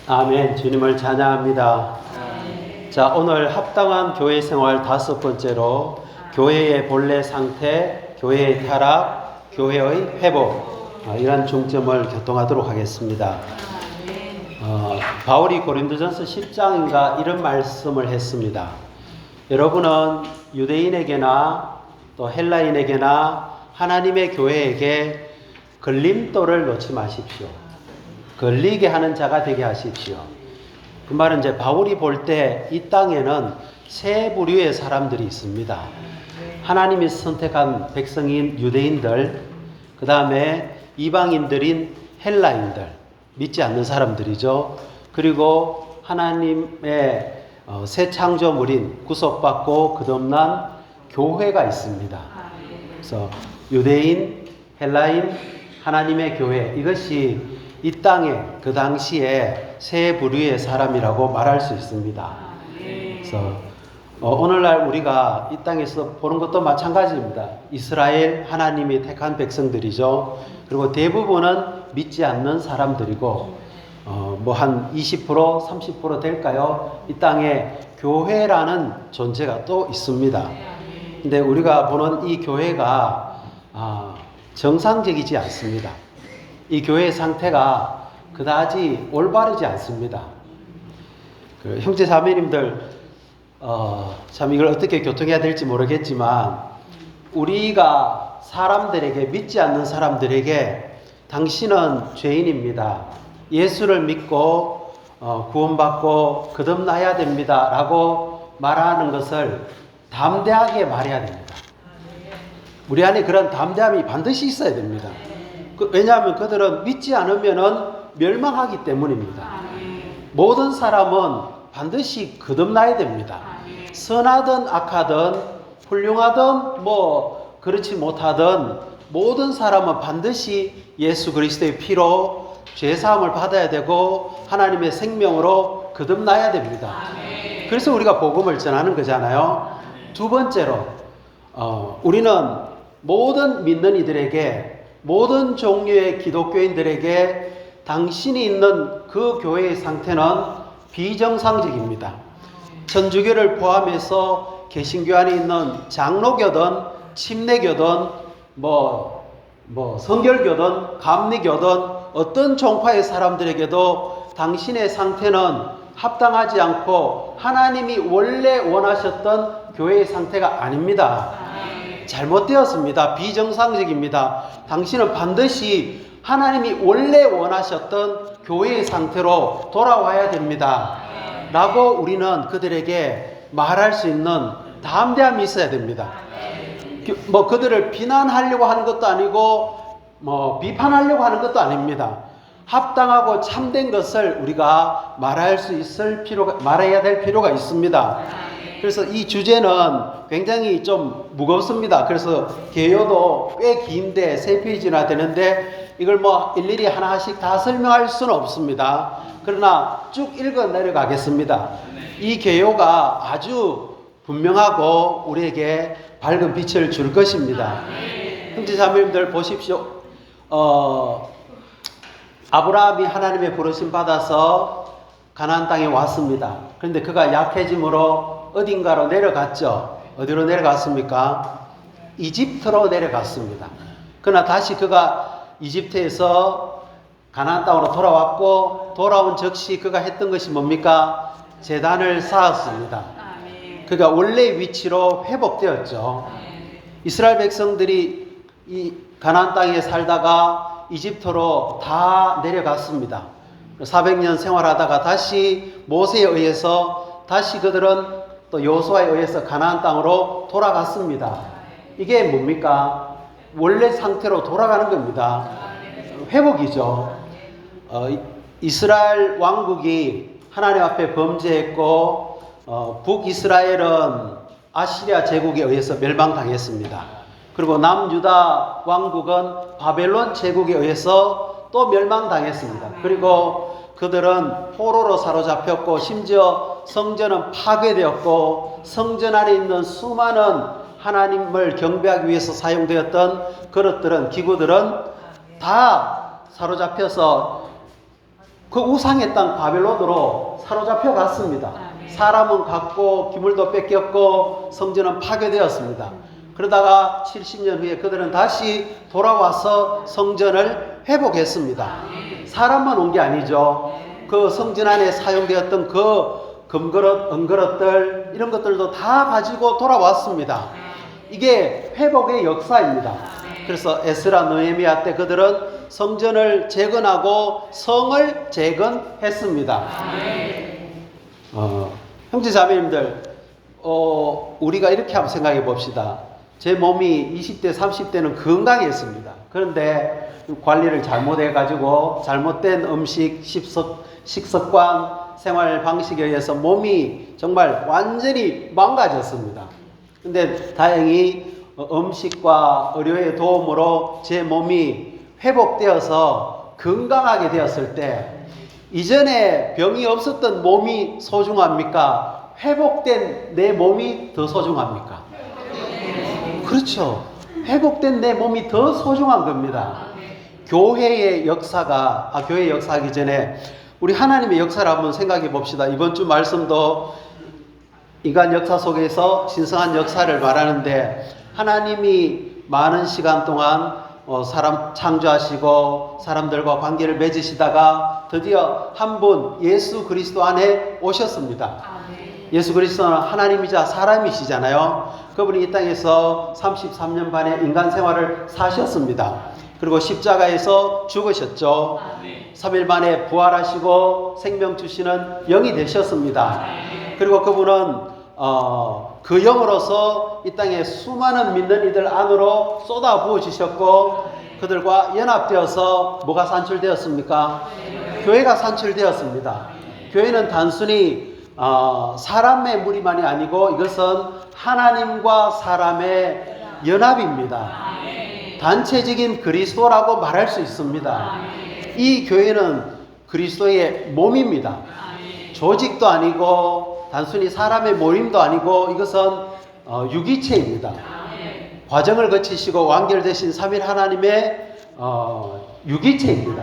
아멘. 주님을 찬양합니다. 자, 오늘 합당한 교회 생활 5번째로 교회의 본래 상태, 교회의 타락, 교회의 회복, 이런 중점을 교통하도록 하겠습니다. 바울이 고린도전서 10장인가 이런 말씀을 했습니다. 여러분은 유대인에게나 또 헬라인에게나 하나님의 교회에게 걸림돌을 놓지 마십시오. 걸리게 하는 자가 되게 하십시오. 그 말은 이제 바울이 볼 때 이 땅에는 세 부류의 사람들이 있습니다. 하나님이 선택한 백성인 유대인들, 그 다음에 이방인들인 헬라인들, 믿지 않는 사람들이죠. 그리고 하나님의 새 창조물인 구속받고 거듭난 교회가 있습니다. 그래서 유대인, 헬라인, 하나님의 교회, 이것이 이 땅에 그 당시에 세 부류의 사람이라고 말할 수 있습니다. 그래서 오늘날 우리가 이 땅에서 보는 것도 마찬가지입니다. 이스라엘 하나님이 택한 백성들이죠. 그리고 대부분은 믿지 않는 사람들이고 뭐 한 20% 30% 될까요? 이 땅에 교회라는 존재가 또 있습니다. 근데 우리가 보는 이 교회가 정상적이지 않습니다. 이 교회의 상태가 그다지 올바르지 않습니다. 형제 자매님들, 참 이걸 어떻게 교통해야 될지 모르겠지만, 우리가 사람들에게, 믿지 않는 사람들에게 당신은 죄인입니다, 예수를 믿고 구원받고 거듭나야 됩니다 라고 말하는 것을 담대하게 말해야 됩니다. 우리 안에 그런 담대함이 반드시 있어야 됩니다. 왜냐하면 그들은 믿지 않으면 멸망하기 때문입니다. 모든 사람은 반드시 거듭나야 됩니다. 선하든 악하든 훌륭하든 뭐 그렇지 못하든 모든 사람은 반드시 예수 그리스도의 피로 죄사함을 받아야 되고 하나님의 생명으로 거듭나야 됩니다. 그래서 우리가 복음을 전하는 거잖아요. 두 번째로 우리는 모든 믿는 이들에게, 모든 종류의 기독교인들에게 당신이 있는 그 교회의 상태는 비정상적입니다. 천주교를 포함해서 개신교 안에 있는 장로교든 침례교든 성결교든 감리교든 어떤 종파의 사람들에게도 당신의 상태는 합당하지 않고 하나님이 원래 원하셨던 교회의 상태가 아닙니다. 잘못되었습니다. 비정상적입니다. 당신은 반드시 하나님이 원래 원하셨던 교회의 상태로 돌아와야 됩니다 라고 우리는 그들에게 말할 수 있는 담대함이 있어야 됩니다. 그들을 비난하려고 하는 것도 아니고 비판하려고 하는 것도 아닙니다. 합당하고 참된 것을 우리가 말해야 될 필요가 있습니다. 그래서 이 주제는 굉장히 좀 무겁습니다. 그래서 개요도 꽤 긴데 3페이지나 되는데 이걸 일일이 하나씩 다 설명할 수는 없습니다. 그러나 쭉 읽어 내려가겠습니다. 이 개요가 아주 분명하고 우리에게 밝은 빛을 줄 것입니다. 형제 자매님들 보십시오. 아브라함이 하나님의 부르심 받아서 가나안 땅에 왔습니다. 그런데 그가 약해짐으로 어딘가로 내려갔죠. 어디로 내려갔습니까? 이집트로 내려갔습니다. 그러나 다시 그가 이집트에서 가나안 땅으로 돌아왔고, 돌아온 즉시 그가 했던 것이 뭡니까? 제단을 쌓았습니다. 그가 원래의 위치로 회복되었죠. 이스라엘 백성들이 이 가나안 땅에 살다가 이집트로 다 내려갔습니다. 400년 생활하다가 다시 모세에 의해서 다시 그들은 또 여호수아에 의해서 가나안 땅으로 돌아갔습니다. 이게 뭡니까? 원래 상태로 돌아가는 겁니다. 회복이죠. 이스라엘 왕국이 하나님 앞에 범죄했고 북이스라엘은 아시리아 제국에 의해서 멸망당했습니다. 그리고 남유다 왕국은 바벨론 제국에 의해서 또 멸망당했습니다. 그리고 그들은 포로로 사로잡혔고 심지어 성전은 파괴되었고 성전 안에 있는 수많은 하나님을 경배하기 위해서 사용되었던 그릇들은, 기구들은 다 사로잡혀서 그 우상의 땅 바벨론으로 사로잡혀 갔습니다. 사람은 갔고 기물도 뺏겼고 성전은 파괴되었습니다. 그러다가 70년 후에 그들은 다시 돌아와서 성전을 회복했습니다. 사람만 온 게 아니죠. 그 성전 안에 사용되었던 그 금그릇, 은그릇들 이런 것들도 다 가지고 돌아왔습니다. 이게 회복의 역사입니다. 그래서 에스라, 느헤미야 때 그들은 성전을 재건하고 성을 재건했습니다. 형제 자매님들, 우리가 이렇게 한번 생각해 봅시다. 제 몸이 20대, 30대는 건강했습니다. 그런데 관리를 잘못해가지고 잘못된 음식, 식습관, 생활 방식에 의해서 몸이 정말 완전히 망가졌습니다. 근데 다행히 음식과 의료의 도움으로 제 몸이 회복되어서 건강하게 되었을 때 이전에 병이 없었던 몸이 소중합니까? 회복된 내 몸이 더 소중합니까? 그렇죠. 회복된 내 몸이 더 소중한 겁니다. 교회의 역사가, 교회 역사하기 전에 우리 하나님의 역사를 한번 생각해 봅시다. 이번 주 말씀도 인간 역사 속에서 신성한 역사를 말하는데 하나님이 많은 시간 동안 사람 창조하시고 사람들과 관계를 맺으시다가 드디어 한 분 예수 그리스도 안에 오셨습니다. 예수 그리스도는 하나님이자 사람이시잖아요. 그분이 이 땅에서 33년 반의 인간 생활을 사셨습니다. 그리고 십자가에서 죽으셨죠. 3일 만에 부활하시고 생명 주시는 영이 되셨습니다. 그리고 그분은 그 영으로서 이 땅에 수많은 믿는 이들 안으로 쏟아 부어 주셨고 그들과 연합되어서 뭐가 산출되었습니까? 교회가 산출되었습니다. 교회는 단순히 사람의 무리만이 아니고 이것은 하나님과 사람의 연합입니다. 단체적인 그리스도라고 말할 수 있습니다. 이 교회는 그리스도의 몸입니다. 조직도 아니고 단순히 사람의 모임도 아니고 이것은 유기체입니다. 과정을 거치시고 완결되신 삼일 하나님의 유기체입니다.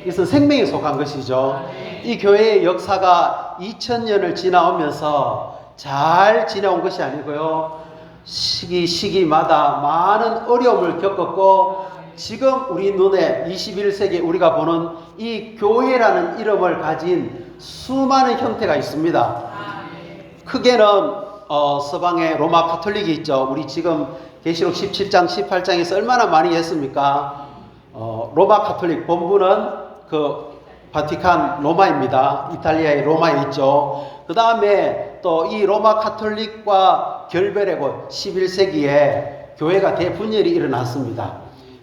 이것은 생명에 속한 것이죠. 이 교회의 역사가 2000년을 지나오면서 잘 지나온 것이 아니고요. 시기마다 많은 어려움을 겪었고 지금 우리 눈에 21세기 우리가 보는 이 교회라는 이름을 가진 수많은 형태가 있습니다. 크게는 서방의 로마 가톨릭이 있죠. 우리 지금 계시록 17장 18장에서 얼마나 많이 했습니까? 로마 가톨릭 본부는 그 바티칸 로마입니다. 이탈리아의 로마에 있죠. 그 다음에 또 이 로마 가톨릭과 결별하고 11세기에 교회가 대분열이 일어났습니다.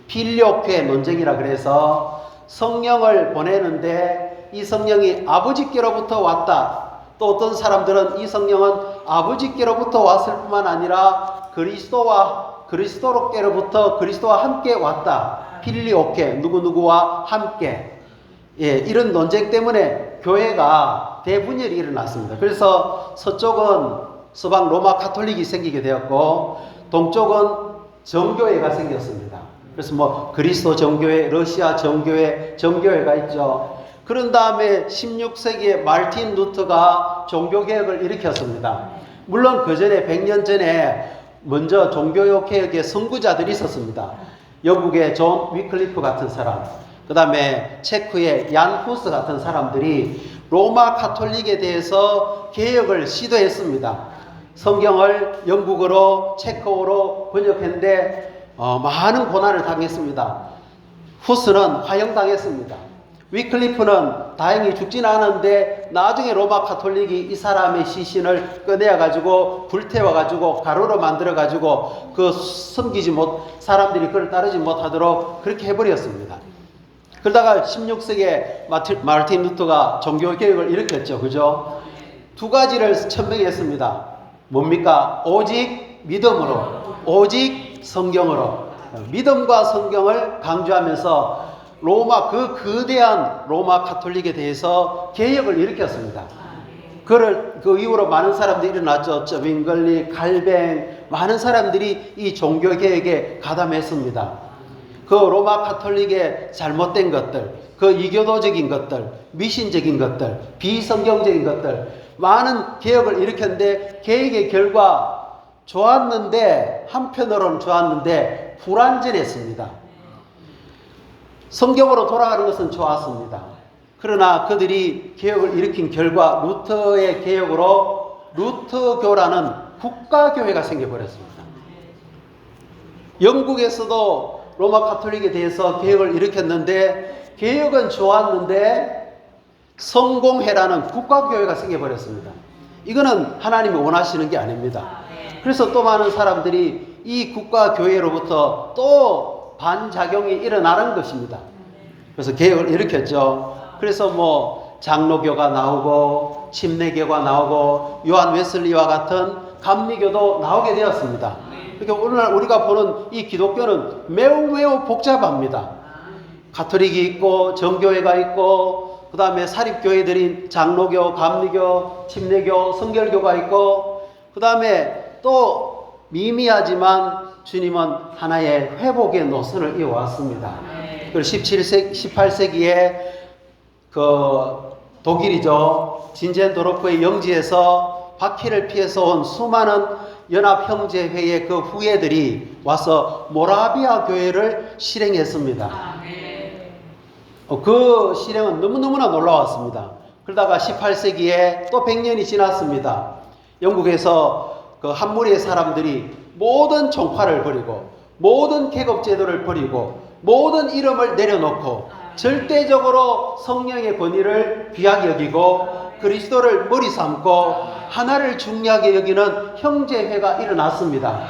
필요교회 논쟁이라 그래서 성령을 보내는데 이 성령이 아버지께로부터 왔다. 또 어떤 사람들은 이 성령은 아버지께로부터 왔을 뿐만 아니라 그리스도로께로부터 그리스도와 함께 왔다. 필리오케 누구누구와 함께. 이런 논쟁 때문에 교회가 대분열이 일어났습니다. 그래서 서쪽은 서방 로마 가톨릭이 생기게 되었고 동쪽은 정교회가 생겼습니다. 그래서 뭐 그리스도 정교회, 러시아 정교회, 정교회가 있죠. 그런 다음에 16세기에 마르틴 루터가 종교개혁을 일으켰습니다. 물론 그 전에 100년 전에 먼저 종교개혁의 선구자들이 있었습니다. 영국의 존 위클리프 같은 사람, 그 다음에 체코의 얀 후스 같은 사람들이 로마 가톨릭에 대해서 개혁을 시도했습니다. 성경을 영국어로 체코어로 번역했는데 많은 고난을 당했습니다. 후스는 화형당했습니다. 위클리프는 다행히 죽지는 않았는데 나중에 로마 가톨릭이 이 사람의 시신을 꺼내가지고 불태워가지고 가루로 만들어가지고 그 섬기지 사람들이 그걸 따르지 못하도록 그렇게 해버렸습니다. 그러다가 16세기에 마르틴 루터가 종교개혁을 일으켰죠. 그죠? 두 가지를 천명했습니다. 뭡니까? 오직 믿음으로, 오직 성경으로. 믿음과 성경을 강조하면서 로마, 그 거대한 로마 가톨릭에 대해서 개혁을 일으켰습니다. 그 이후로 많은 사람들이 일어났죠. 저빙글리, 칼뱅, 많은 사람들이 이 종교개혁에 가담했습니다. 그 로마 카톨릭의 잘못된 것들, 그 이교도적인 것들, 미신적인 것들, 비성경적인 것들, 많은 개혁을 일으켰는데 개혁의 결과 좋았는데, 한편으로는 좋았는데 불완전했습니다. 성경으로 돌아가는 것은 좋았습니다. 그러나 그들이 개혁을 일으킨 결과 루터의 개혁으로 루터교라는 국가교회가 생겨버렸습니다. 영국에서도 로마 카톨릭에 대해서 개혁을 일으켰는데 개혁은 좋았는데 성공회라는 국가교회가 생겨버렸습니다. 이거는 하나님이 원하시는 게 아닙니다. 그래서 또 많은 사람들이 이 국가교회로부터 또 반작용이 일어나는 것입니다. 그래서 개혁을 일으켰죠. 그래서 뭐 장로교가 나오고 침례교가 나오고 요한 웨슬리와 같은 감리교도 나오게 되었습니다. 그러니까 오늘날 우리가 보는 이 기독교는 매우 복잡합니다. 가톨릭이 있고 정교회가 있고 그 다음에 사립교회들인 장로교, 감리교, 침례교, 성결교가 있고 그 다음에 또 미미하지만 주님은 하나의 회복의 노선을 이어왔습니다. 그리고 18세기에 그 독일이죠. 진젠도르프의 영지에서 박해를 피해서 온 수많은 연합형제회의 그 후예들이 와서 모라비아 교회를 실행했습니다. 그 실행은 너무너무나 놀라웠습니다. 그러다가 18세기에 또 100년이 지났습니다. 영국에서 그 한 무리의 사람들이 모든 종파를 버리고 모든 계급제도를 버리고 모든 이름을 내려놓고 절대적으로 성령의 권위를 귀하게 여기고 그리스도를 머리 삼고 하나를 중요하게 여기는 형제회가 일어났습니다.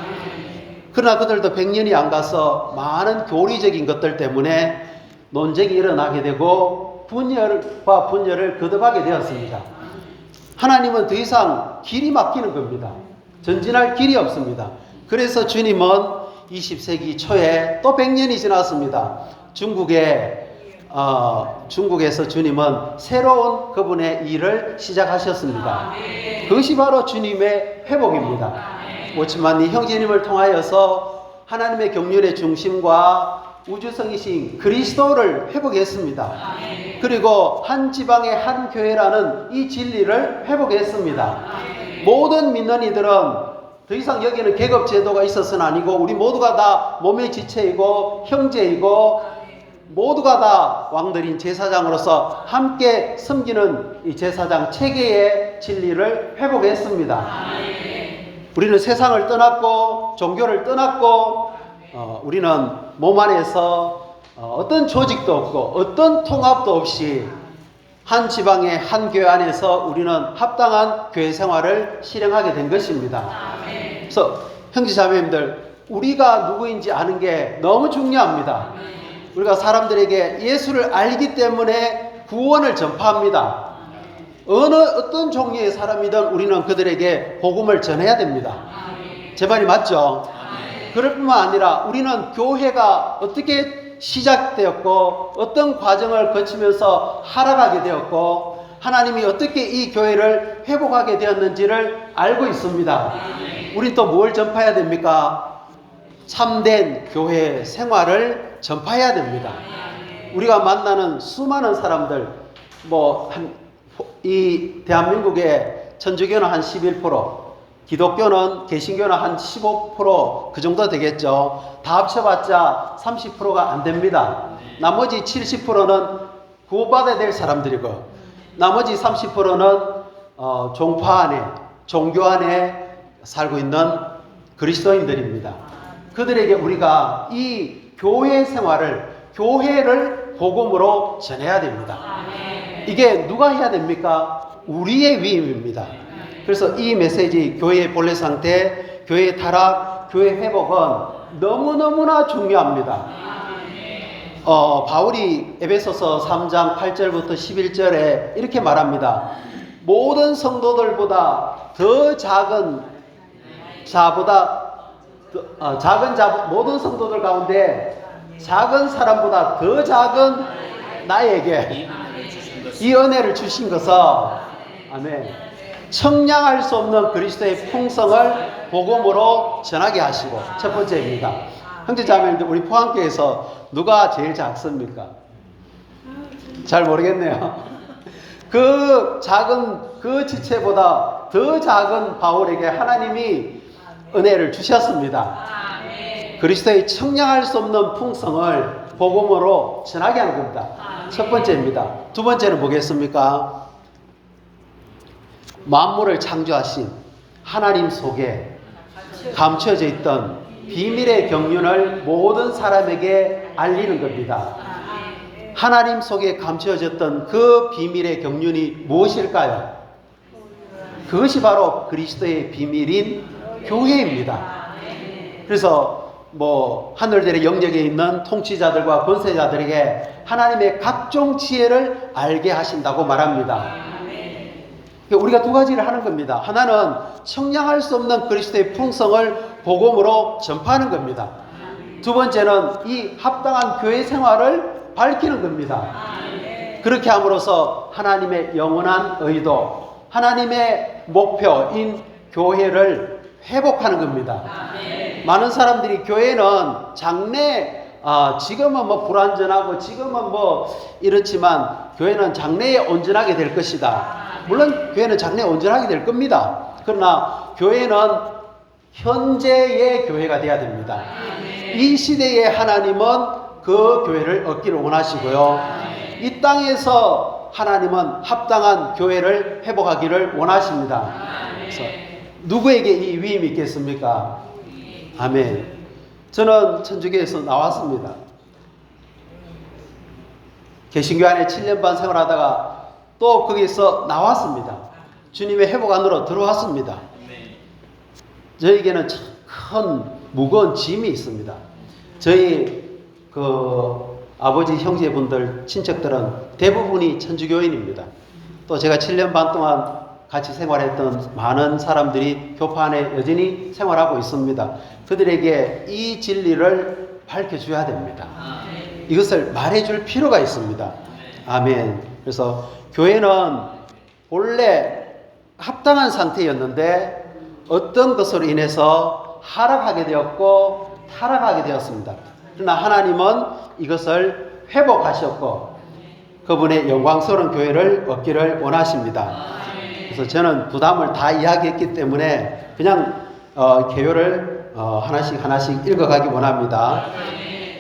그러나 그들도 100년이 안 가서 많은 교리적인 것들 때문에 논쟁이 일어나게 되고 분열과 분열을 거듭하게 되었습니다. 하나님은 더 이상 길이 막히는 겁니다. 전진할 길이 없습니다. 그래서 주님은 20세기 초에 또 100년이 지났습니다. 중국에서 주님은 새로운 그분의 일을 시작하셨습니다. 그것이 바로 주님의 회복입니다. 그렇지만 이 형제님을 통하여서 하나님의 경륜의 중심과 우주성이신 그리스도를 회복했습니다. 그리고 한 지방의 한 교회라는 이 진리를 회복했습니다. 모든 믿는 이들은 더 이상 여기는 계급제도가 있어서는 아니고 우리 모두가 다 몸의 지체이고 형제이고 모두가 다 왕들인 제사장으로서 함께 섬기는 이 제사장 체계의 진리를 회복했습니다. 우리는 세상을 떠났고 종교를 떠났고 우리는 몸 안에서 어떤 조직도 없고 어떤 통합도 없이 한 지방의 한 교회 안에서 우리는 합당한 교회 생활을 실행하게 된 것입니다. 그래서 형제자매님들, 우리가 누구인지 아는 게 너무 중요합니다. 우리가 사람들에게 예수를 알기 때문에 구원을 전파합니다. 어떤 종류의 사람이든 우리는 그들에게 복음을 전해야 됩니다. 제 말이 맞죠? 그럴 뿐만 아니라 우리는 교회가 어떻게 시작되었고 어떤 과정을 거치면서 하락하게 되었고 하나님이 어떻게 이 교회를 회복하게 되었는지를 알고 있습니다. 우린 또 뭘 전파해야 됩니까? 참된 교회 생활을 전파해야 됩니다. 우리가 만나는 수많은 사람들, 이 대한민국의 천주교는 한 11%, 기독교는 개신교는 한 15% 그 정도 되겠죠. 다 합쳐봤자 30%가 안 됩니다. 나머지 70%는 구원받아야 될 사람들이고 나머지 30%는 종파 안에, 종교 안에 살고 있는 그리스도인들입니다. 그들에게 우리가 이 교회 생활을, 교회를 복음으로 전해야 됩니다. 이게 누가 해야 됩니까? 우리의 위임입니다. 그래서 이 메시지, 교회의 본래 상태, 교회의 타락, 교회 회복은 너무너무나 중요합니다. 바울이 에베소서 3장 8절부터 11절에 이렇게 말합니다. 모든 성도들보다 더 작은 모든 성도들 가운데 작은 사람보다 더 작은 나에게 이 은혜를 주신 것은 아멘. 청량할 수 없는 그리스도의 풍성을 복음으로 전하게 하시고 첫 번째입니다. 형제자매님들, 우리 포항교회에서 누가 제일 작습니까? 잘 모르겠네요. 그 작은 그 지체보다 더 작은 바울에게 하나님이 은혜를 주셨습니다. 그리스도의 청량할 수 없는 풍성을 복음으로 전하게 하는 겁니다. 첫 번째입니다. 두 번째는 뭐겠습니까? 만물을 창조하신 하나님 속에 감춰져 있던 비밀의 경륜을 모든 사람에게 알리는 겁니다. 하나님 속에 감춰졌던 그 비밀의 경륜이 무엇일까요? 그것이 바로 그리스도의 비밀인 교회입니다. 그래서 하늘들의 영역에 있는 통치자들과 권세자들에게 하나님의 각종 지혜를 알게 하신다고 말합니다. 우리가 두 가지를 하는 겁니다. 하나는 청량할 수 없는 그리스도의 풍성을 복음으로 전파하는 겁니다. 두 번째는 이 합당한 교회 생활을 밝히는 겁니다. 그렇게 함으로써 하나님의 영원한 의도, 하나님의 목표인 교회를 회복하는 겁니다. 많은 사람들이 교회는 장래, 지금은 불완전하고 지금은 이렇지만 교회는 장래에 온전하게 될 것이다. 물론 교회는 장래에 온전하게 될 겁니다. 그러나 교회는 현재의 교회가 되어야 됩니다. 이 시대의 하나님은 그 교회를 얻기를 원하시고요. 이 땅에서 하나님은 합당한 교회를 회복하기를 원하십니다. 그래서 누구에게 이 위임이 있겠습니까? 아멘. 저는 천주교에서 나왔습니다. 개신교 안에 7년 반 생활하다가 또 거기서 나왔습니다. 주님의 회복 안으로 들어왔습니다. 저에게는 참 큰 무거운 짐이 있습니다. 저희 아버지 형제분들 친척들은 대부분이 천주교인입니다. 또 제가 7년 반 동안 같이 생활했던 많은 사람들이 교파 안에 여전히 생활하고 있습니다. 그들에게 이 진리를 밝혀줘야 됩니다. 이것을 말해줄 필요가 있습니다. 아멘. 그래서 교회는 원래 합당한 상태였는데 어떤 것으로 인해서 하락하게 되었고 타락하게 되었습니다. 그러나 하나님은 이것을 회복하셨고 그분의 영광스러운 교회를 얻기를 원하십니다. 그래서 저는 부담을 다 이야기했기 때문에 그냥 개요를 하나씩 읽어가기 원합니다.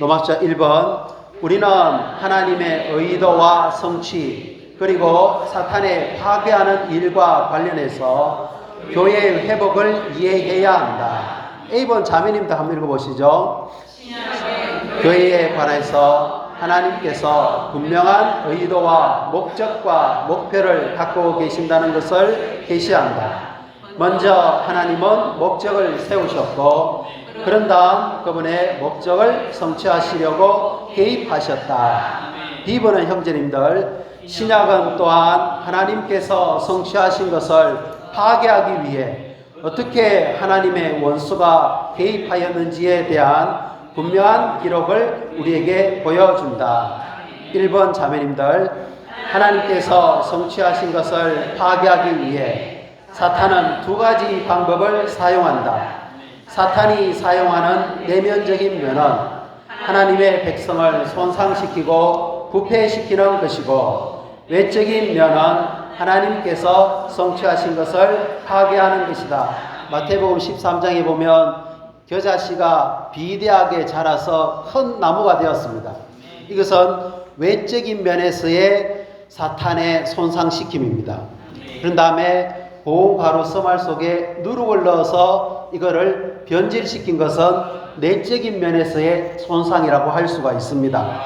로마서 1번, 우리는 하나님의 의도와 성취 그리고 사탄의 파괴하는 일과 관련해서 교회의 회복을 이해해야 한다. A번 자매님도 한번 읽어보시죠. 교회에 관해서 하나님께서 분명한 의도와 목적과 목표를 갖고 계신다는 것을 계시한다. 먼저 하나님은 목적을 세우셨고 그런 다음 그분의 목적을 성취하시려고 개입하셨다. B번은 형제님들, 신약은 또한 하나님께서 성취하신 것을 파괴하기 위해 어떻게 하나님의 원수가 개입하였는지에 대한 분명한 기록을 우리에게 보여준다. 1번 자매님들, 하나님께서 성취하신 것을 파괴하기 위해 사탄은 두 가지 방법을 사용한다. 사탄이 사용하는 내면적인 면은 하나님의 백성을 손상시키고 부패시키는 것이고, 외적인 면은 하나님께서 성취하신 것을 파괴하는 것이다. 마태복음 13장에 보면 겨자씨가 비대하게 자라서 큰 나무가 되었습니다. 이것은 외적인 면에서의 사탄의 손상시킴입니다. 그런 다음에 고운 가루 서말 속에 누룩을 넣어서 이거를 변질시킨 것은 내적인 면에서의 손상이라고 할 수가 있습니다.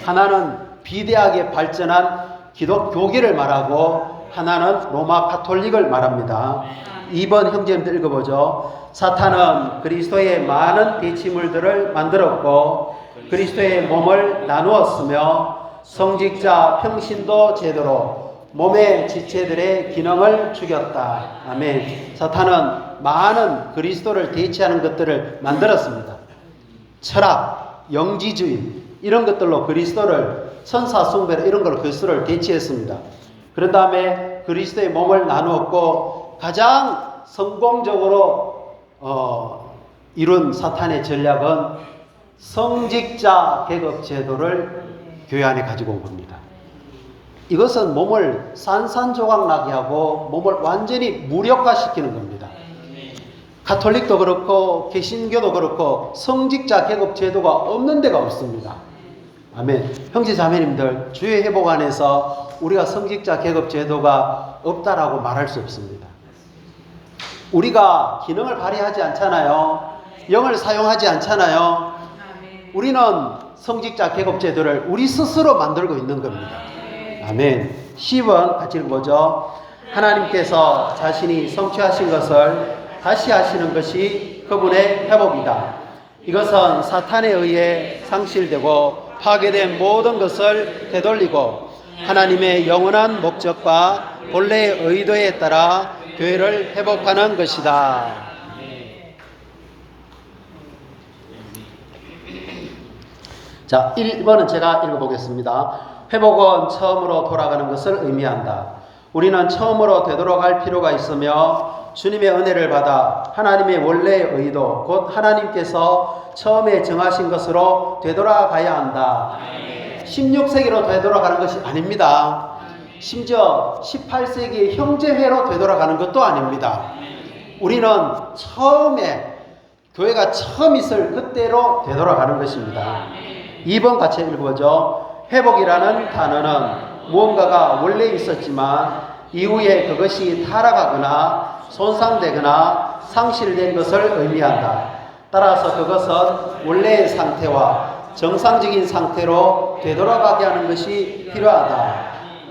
하나는 비대하게 발전한 기독교계를 말하고 하나는 로마 가톨릭을 말합니다. 2번 형제님들 읽어보죠. 사탄은 그리스도의 많은 대치물들을 만들었고 그리스도의 몸을 나누었으며 성직자 평신도 제도로 몸의 지체들의 기능을 죽였다. 아멘. 사탄은 많은 그리스도를 대체하는 것들을 만들었습니다. 철학, 영지주의 이런 것들로 그리스도를 선사숭배 이런 걸로 그리스도를 대체했습니다. 그런 다음에 그리스도의 몸을 나누었고 가장 성공적으로 이룬 사탄의 전략은 성직자 계급 제도를 교회 안에 가지고 온 겁니다. 이것은 몸을 산산조각나게 하고 몸을 완전히 무력화시키는 겁니다. 가톨릭도 그렇고 개신교도 그렇고 성직자 계급 제도가 없는 데가 없습니다. 아멘. 형제 자매님들, 주의 회복 안에서 우리가 성직자 계급 제도가 없다라고 말할 수 없습니다. 우리가 기능을 발휘하지 않잖아요. 영을 사용하지 않잖아요. 우리는 성직자 계급 제도를 우리 스스로 만들고 있는 겁니다. 아멘. 10번 같이 읽어보죠. 하나님께서 자신이 성취하신 것을 다시 하시는 것이 그분의 회복이다. 이것은 사탄에 의해 상실되고 파괴된 모든 것을 되돌리고 하나님의 영원한 목적과 본래의 의도에 따라 교회를 회복하는 것이다. 자, 1번은 제가 읽어보겠습니다. 회복은 처음으로 돌아가는 것을 의미한다. 우리는 처음으로 되돌아갈 필요가 있으며 주님의 은혜를 받아 하나님의 원래의 의도, 곧 하나님께서 처음에 정하신 것으로 되돌아가야 한다. 16세기로 되돌아가는 것이 아닙니다. 심지어 18세기의 형제회로 되돌아가는 것도 아닙니다. 우리는 처음에 교회가 처음 있을 그때로 되돌아가는 것입니다. 2번 같이 읽어보죠. 회복이라는 단어는 무언가가 원래 있었지만 이후에 그것이 타락하거나 손상되거나 상실된 것을 의미한다. 따라서 그것은 원래의 상태와 정상적인 상태로 되돌아가게 하는 것이 필요하다.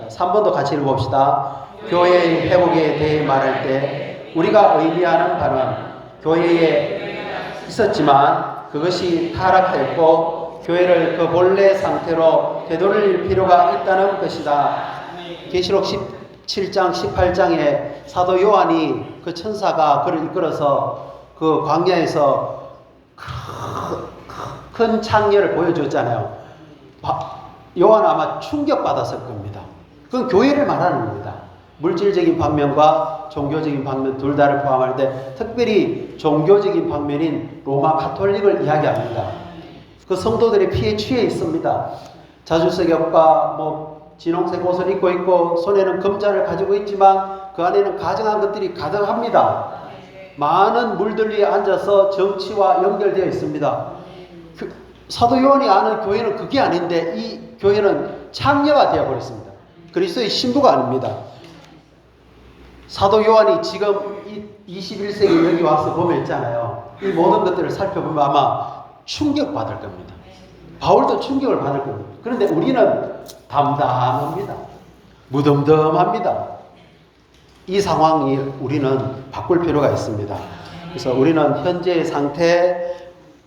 3번도 같이 읽어봅시다. 교회의 회복에 대해 말할 때 우리가 의미하는 바는 교회에 있었지만 그것이 타락하였고 교회를 그 본래 상태로 되돌릴 필요가 있다는 것이다. 계시록 17장 18장에 사도 요한이 그 천사가 그를 이끌어서 그 광야에서 큰 창녀를 보여줬잖아요. 요한은 아마 충격받았을 겁니다. 그건 교회를 말하는 겁니다. 물질적인 방면과 종교적인 방면 둘 다를 포함할 때 특별히 종교적인 방면인 로마 가톨릭을 이야기합니다. 그 성도들의 피에 취해 있습니다. 자주색역과 진홍색 옷을 입고 있고 손에는 금잔을 가지고 있지만 그 안에는 가증한 것들이 가득합니다. 많은 물들 위에 앉아서 정치와 연결되어 있습니다. 사도 요한이 아는 교회는 그게 아닌데 이 교회는 창녀가 되어버렸습니다. 그리스도의 신부가 아닙니다. 사도 요한이 지금 21세기 여기 와서 보면 있잖아요. 이 모든 것들을 살펴보면 아마 충격받을 겁니다. 바울도 충격을 받을 겁니다. 그런데 우리는 담담합니다. 무덤덤합니다. 이 상황이 우리는 바꿀 필요가 있습니다. 그래서 우리는 현재의 상태,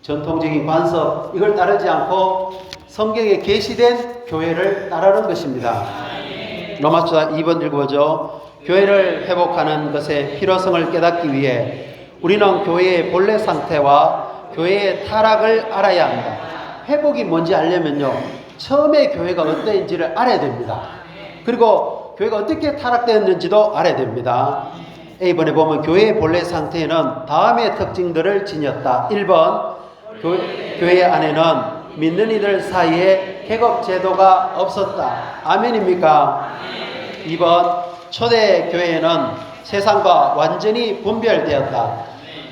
전통적인 관습 이걸 따르지 않고 성경에 계시된 교회를 따르는 것입니다. 로마서 2번 읽어보죠. 교회를 회복하는 것의 필요성을 깨닫기 위해 우리는 교회의 본래 상태와 교회의 타락을 알아야 한다. 회복이 뭔지 알려면요, 처음에 교회가 어땠는지를 알아야 됩니다. 그리고 교회가 어떻게 타락되었는지도 알아야 됩니다. A번에 보면 교회의 본래 상태에는 다음의 특징들을 지녔다. 1번, 교회 안에는 믿는 이들 사이에 계급 제도가 없었다. 아멘입니까? 2번, 초대교회는 세상과 완전히 분별되었다.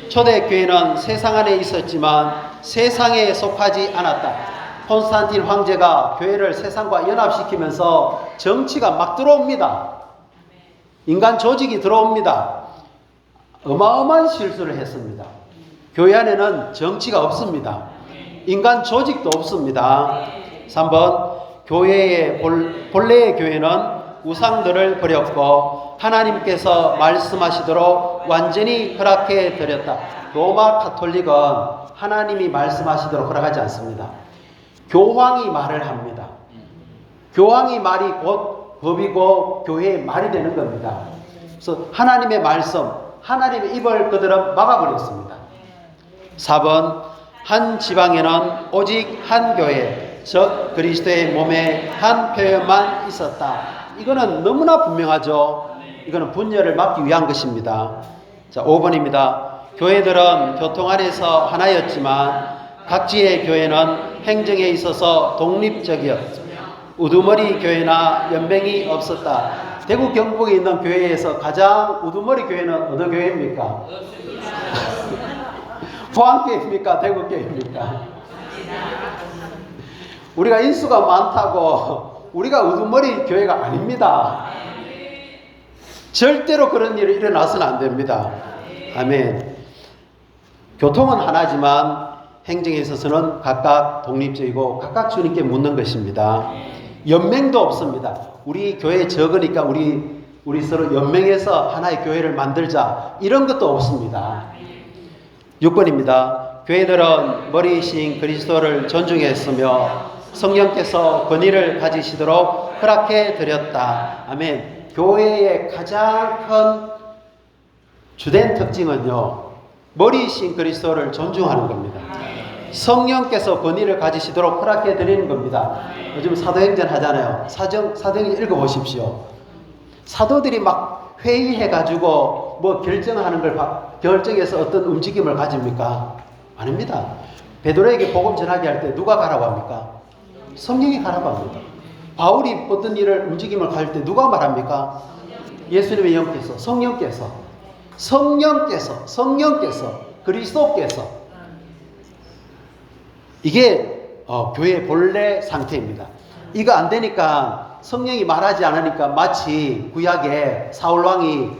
초대교회는 세상 안에 있었지만 세상에 속하지 않았다. 콘스탄틴 황제가 교회를 세상과 연합시키면서 정치가 막 들어옵니다. 인간 조직이 들어옵니다. 어마어마한 실수를 했습니다. 교회 안에는 정치가 없습니다. 인간 조직도 없습니다. 3번, 교회의 본래의 교회는 우상들을 버렸고 하나님께서 말씀하시도록 완전히 허락해 드렸다. 로마 가톨릭은 하나님이 말씀하시도록 허락하지 않습니다. 교황이 말을 합니다. 교황이 말이 곧 법이고 교회의 말이 되는 겁니다. 그래서 하나님의 말씀, 하나님의 입을 그들은 막아버렸습니다. 4번, 한 지방에는 오직 한 교회, 즉 그리스도의 몸의 한 표현만 있었다. 이거는 너무나 분명하죠. 이거는 분열을 막기 위한 것입니다. 자, 5번입니다. 교회들은 교통 안에서 하나였지만 각지의 교회는 행정에 있어서 독립적이었으며 우두머리 교회나 연맹이 없었다. 대구 경북에 있는 교회에서 가장 우두머리 교회는 어느 교회입니까? 포항교회입니까? 대구교회입니까? 우리가 인수가 많다고 우리가 우두머리 교회가 아닙니다. 절대로 그런 일이 일어나서는 안 됩니다. 아멘. 교통은 하나지만 행정에 있어서는 각각 독립적이고 각각 주님께 묻는 것입니다. 연맹도 없습니다. 우리 교회 적으니까 우리 서로 연맹해서 하나의 교회를 만들자 이런 것도 없습니다. 6번입니다. 교회들은 머리이신 그리스도를 존중했으며 성령께서 권위를 가지시도록 허락해 드렸다. 아멘. 교회의 가장 큰 주된 특징은요, 머리이신 그리스도를 존중하는 겁니다. 성령께서 권위를 가지시도록 허락해 드리는 겁니다. 요즘 사도행전 하잖아요. 사도행전 읽어보십시오. 사도들이 막 회의해가지고 뭐 결정하는 걸 결정해서 어떤 움직임을 가집니까? 아닙니다. 베드로에게 복음 전하게 할 때 누가 가라고 합니까? 성령이 가라고 합니다. 바울이 어떤 일을 움직임을 갈 때 누가 말합니까? 예수님의 영께서, 성령께서, 그리스도께서. 이게 교회의 본래 상태입니다. 이거 안 되니까 성령이 말하지 않으니까 마치 구약에 사울 왕이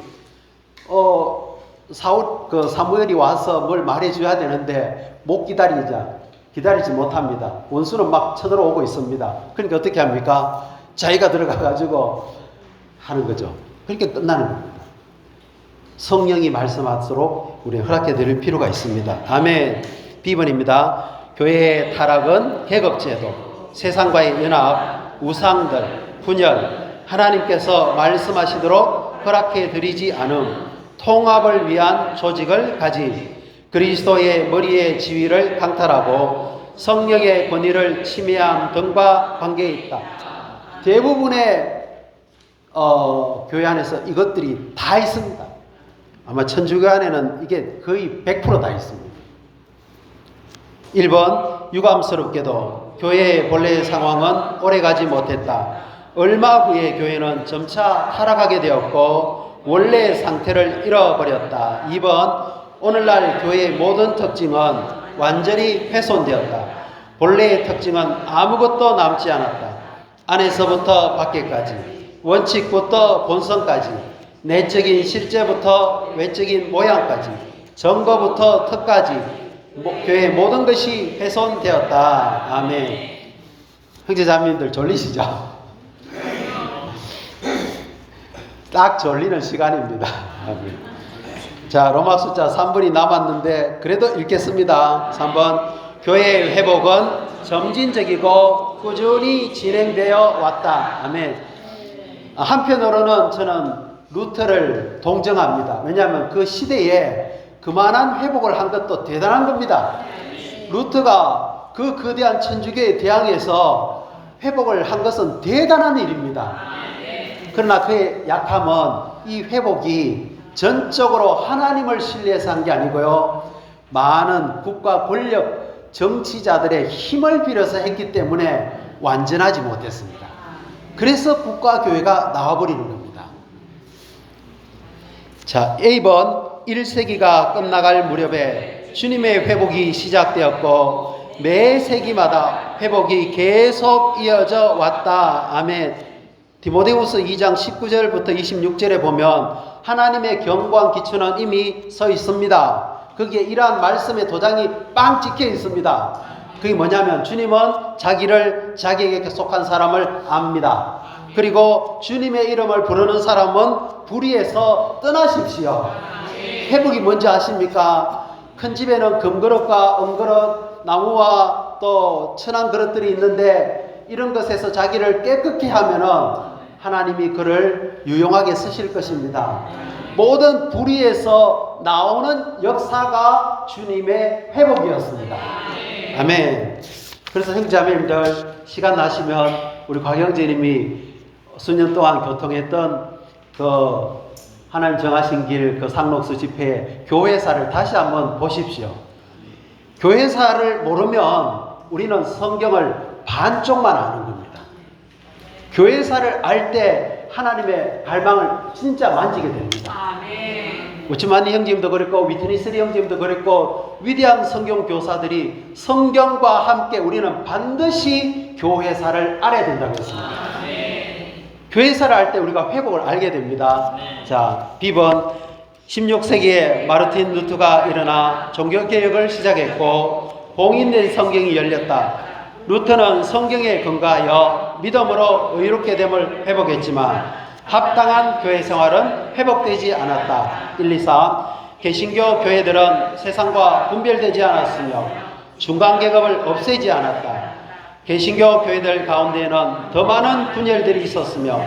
사무엘이 와서 뭘 말해줘야 되는데 못 기다리지 못합니다. 원수는 막 쳐들어오고 있습니다. 그러니까 어떻게 합니까? 자기가 들어가가지고 하는 거죠. 그렇게 끝나는 겁니다. 성령이 말씀하도록 우리 허락해 드릴 필요가 있습니다. 아멘. B번입니다. 교회의 타락은 계급제도, 세상과의 연합, 우상들, 분열, 하나님께서 말씀하시도록 허락해 드리지 않음, 통합을 위한 조직을 가진 그리스도의 머리의 지위를 강탈하고 성령의 권위를 침해함 등과 관계에 있다. 대부분의 교회 안에서 이것들이 다 있습니다. 아마 천주교 안에는 이게 거의 100% 다 있습니다. 1번, 유감스럽게도 교회의 본래의 상황은 오래가지 못했다. 얼마 후에 교회는 점차 타락하게 되었고 원래의 상태를 잃어버렸다. 2번, 오늘날 교회의 모든 특징은 완전히 훼손되었다. 본래의 특징은 아무것도 남지 않았다. 안에서부터 밖에까지, 원칙부터 본성까지, 내적인 실제부터 외적인 모양까지, 정거부터 턱까지 교회의 모든 것이 훼손되었다. 아멘. 형제자매님들 졸리시죠? 딱 졸리는 시간입니다. 아멘. 자, 로마 숫자 3번이 남았는데 그래도 읽겠습니다. 3번, 교회의 회복은 점진적이고 꾸준히 진행되어 왔다. 아멘. 한편으로는 저는 루터를 동정합니다. 왜냐하면 그 시대에 그만한 회복을 한 것도 대단한 겁니다. 루터가 그 거대한 천주교에 대항해서 회복을 한 것은 대단한 일입니다. 그러나 그의 약함은 이 회복이 전적으로 하나님을 신뢰해서 한 게 아니고요, 많은 국가 권력 정치자들의 힘을 빌어서 했기 때문에 완전하지 못했습니다. 그래서 국가교회가 나와버리는 겁니다. 자, A번, 1세기가 끝나갈 무렵에 주님의 회복이 시작되었고 매 세기마다 회복이 계속 이어져 왔다. 아멘. 디모데후서 2장 19절부터 26절에 보면 하나님의 견고한 기초는 이미 서 있습니다. 거기에 이러한 말씀의 도장이 빵 찍혀 있습니다. 그게 뭐냐면 주님은 자기를 자기에게 속한 사람을 압니다. 그리고 주님의 이름을 부르는 사람은 불의에서 떠나십시오. 회복이 뭔지 아십니까? 큰 집에는 금그릇과 은그릇, 나무와 또 천한 그릇들이 있는데 이런 것에서 자기를 깨끗게 하면은 하나님이 그를 유용하게 쓰실 것입니다. 모든 불의에서 나오는 역사가 주님의 회복이었습니다. 아멘. 그래서 형제자매님들 시간 나시면 우리 곽영재님이 수년 동안 교통했던 그 하나님 정하신 길 그 상록수 집회 교회사를 다시 한번 보십시오. 교회사를 모르면 우리는 성경을 반쪽만 아는 겁니다. 교회사를 알 때 하나님의 갈망을 진짜 만지게 됩니다. 우츠만니 형제님도 그랬고 위트니스리 형제님도 그랬고 위대한 성경 교사들이 성경과 함께 우리는 반드시 교회사를 알아야 된다고 했습니다. 교회사를 알 때 우리가 회복을 알게 됩니다. 자, B번 16세기에 마르틴 루터가 일어나 종교개혁을 시작했고 봉인된 성경이 열렸다. 루터는 성경에 근거하여 믿음으로 의롭게 됨을 회복했지만 합당한 교회 생활은 회복되지 않았다. 1, 2, 3. 개신교 교회들은 세상과 분별되지 않았으며 중간계급을 없애지 않았다. 개신교 교회들 가운데에는 더 많은 분열들이 있었으며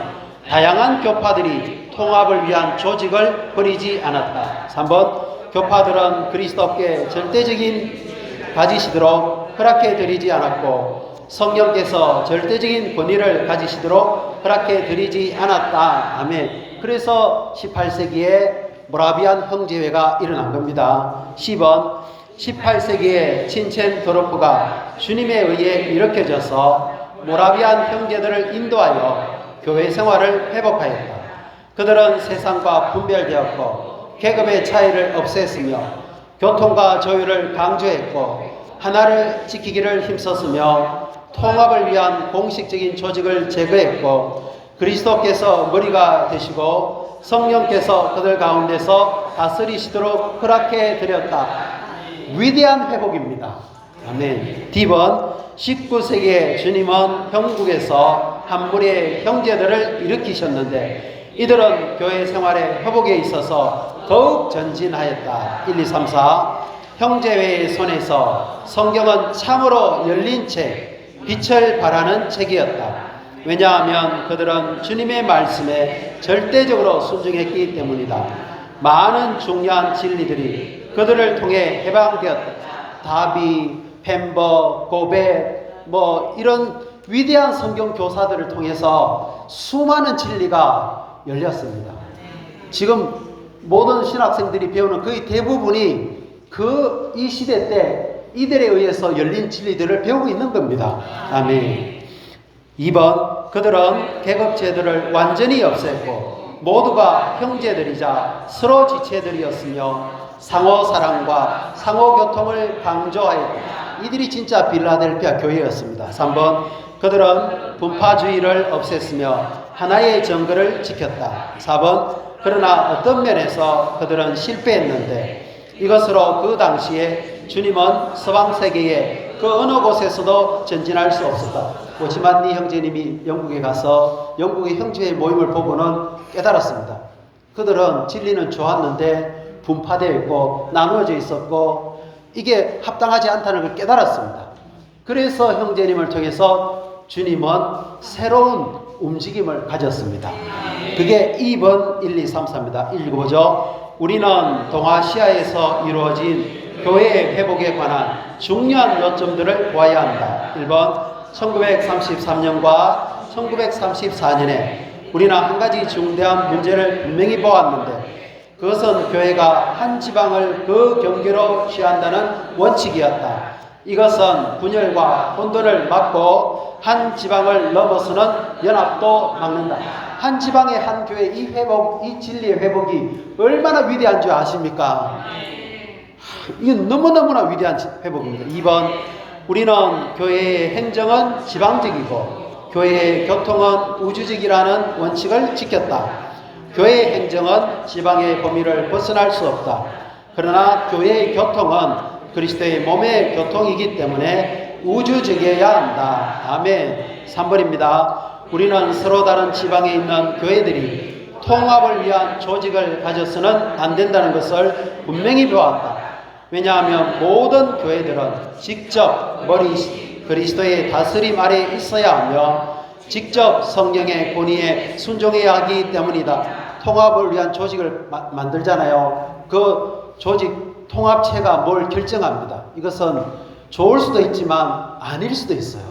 다양한 교파들이 통합을 위한 조직을 버리지 않았다. 3번. 교파들은 그리스도께 절대적인 가지시도록 허락해 드리지 않았고 성령께서 절대적인 권위를 가지시도록 허락해 드리지 않았다. 아멘. 그래서 18세기에 모라비안 형제회가 일어난 겁니다. 10번. 18세기에 친첸도르프가 주님에 의해 일으켜져서 모라비안 형제들을 인도하여 교회 생활을 회복하였다. 그들은 세상과 분별되었고 계급의 차이를 없앴으며 교통과 조율을 강조했고 하나를 지키기를 힘썼으며 통합을 위한 공식적인 조직을 제거했고 그리스도께서 머리가 되시고 성령께서 그들 가운데서 다스리시도록 허락해 드렸다. 위대한 회복입니다. 아멘. D번 19세기에 주님은 형국에서 한 무리의 형제들을 일으키셨는데 이들은 교회 생활의 회복에 있어서 더욱 전진하였다. 1, 2, 3, 4. 형제회의 손에서 성경은 참으로 열린 책, 빛을 발하는 책이었다. 왜냐하면 그들은 주님의 말씀에 절대적으로 순종했기 때문이다. 많은 중요한 진리들이 그들을 통해 해방되었다. 다비, 펜버, 고벳, 이런 위대한 성경 교사들을 통해서 수많은 진리가 열렸습니다. 지금 모든 신학생들이 배우는 거의 대부분이 이 시대 때 이들에 의해서 열린 진리들을 배우고 있는 겁니다. 아멘. 2번, 그들은 계급제도를 완전히 없앴고 모두가 형제들이자 서로 지체들이었으며 상호사랑과 상호교통을 강조하였다. 이들이 진짜 빌라델피아 교회였습니다. 3번, 그들은 분파주의를 없앴으며 하나의 정글을 지켰다. 4번, 그러나 어떤 면에서 그들은 실패했는데 이것으로 그 당시에 주님은 서방세계의 그 어느 곳에서도 전진할 수 없었다. 오치만니 형제님이 영국에 가서 영국의 형제의 모임을 보고는 깨달았습니다. 그들은 진리는 좋았는데 분파되어 있고 나누어져 있었고 이게 합당하지 않다는 걸 깨달았습니다. 그래서 형제님을 통해서 주님은 새로운 움직임을 가졌습니다. 그게 2번 1, 2, 3, 4입니다. 읽어보죠. 우리는 동아시아에서 이루어진 교회의 회복에 관한 중요한 요점들을 보아야 한다. 1번 1933년과 1934년에 우리는 한 가지 중대한 문제를 분명히 보았는데 그것은 교회가 한 지방을 그 경계로 취한다는 원칙이었다. 이것은 분열과 혼돈을 막고 한 지방을 넘어서는 연합도 막는다. 한 지방의 한 교회 이 진리의 회복이 얼마나 위대한 줄 아십니까? 이건 너무너무나 위대한 회복입니다. 2번, 우리는 교회의 행정은 지방적이고 교회의 교통은 우주적이라는 원칙을 지켰다. 교회의 행정은 지방의 범위를 벗어날 수 없다. 그러나 교회의 교통은 그리스도의 몸의 교통이기 때문에 우주적이어야 한다. 아멘. 3번입니다. 우리는 서로 다른 지방에 있는 교회들이 통합을 위한 조직을 가져서는 안 된다는 것을 분명히 배웠다. 왜냐하면 모든 교회들은 직접 그리스도의 다스림 아래 있어야 하며 직접 성령의 권위에 순종해야 하기 때문이다. 통합을 위한 조직을 만들잖아요. 그 조직 통합체가 뭘 결정합니다. 이것은 좋을 수도 있지만 아닐 수도 있어요.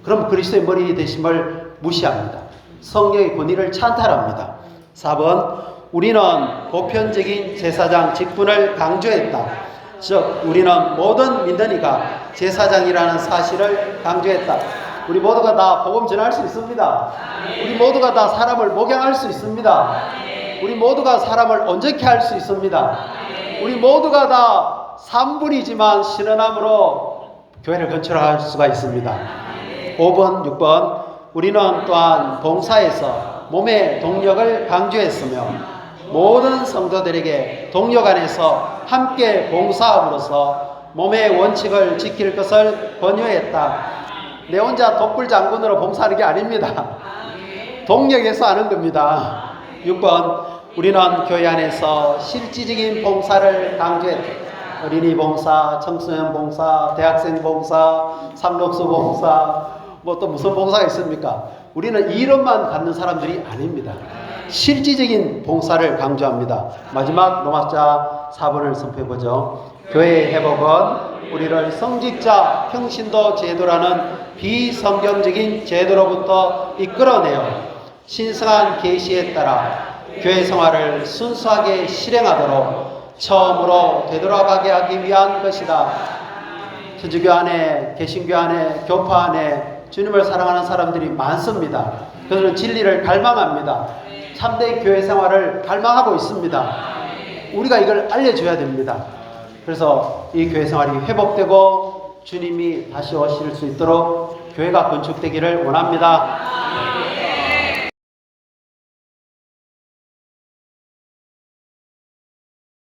그럼 그리스도의 머리 되심을 무시합니다. 성령의 권위를 찬탈합니다. 4번, 우리는 보편적인 제사장 직분을 강조했다. 즉 우리는 모든 민단이가 제사장이라는 사실을 강조했다. 우리 모두가 다 복음 전할 수 있습니다. 우리 모두가 다 사람을 목양할 수 있습니다. 우리 모두가 사람을 온전케 할 수 있습니다. 우리 모두가 다 산불이지만 신원함으로 교회를 건축할 수가 있습니다. 5번, 6번 우리는 또한 봉사에서 몸의 동력을 강조했으며 모든 성도들에게 동력 안에서 함께 봉사함으로써 몸의 원칙을 지킬 것을 권유했다. 내 혼자 독불 장군으로 봉사하는 게 아닙니다. 동력에서 하는 겁니다. 6번 우리는 교회 안에서 실질적인 봉사를 강조했다. 어린이 봉사, 청소년 봉사, 대학생 봉사, 삼록수 봉사, 뭐 또 무슨 봉사가 있습니까? 우리는 이름만 갖는 사람들이 아닙니다. 실질적인 봉사를 강조합니다. 마지막 노마자 4번을 선포해보죠. 교회의 회복은 우리를 성직자 평신도 제도라는 비성경적인 제도로부터 이끌어내어 신성한 계시에 따라 교회 생활을 순수하게 실행하도록 처음으로 되돌아가게 하기 위한 것이다. 천주교 안에, 개신교 안에, 교파 안에 주님을 사랑하는 사람들이 많습니다. 그들은 진리를 갈망합니다. 참된 교회 생활을 갈망하고 있습니다. 우리가 이걸 알려줘야 됩니다. 그래서 이 교회 생활이 회복되고 주님이 다시 오실 수 있도록 교회가 건축되기를 원합니다.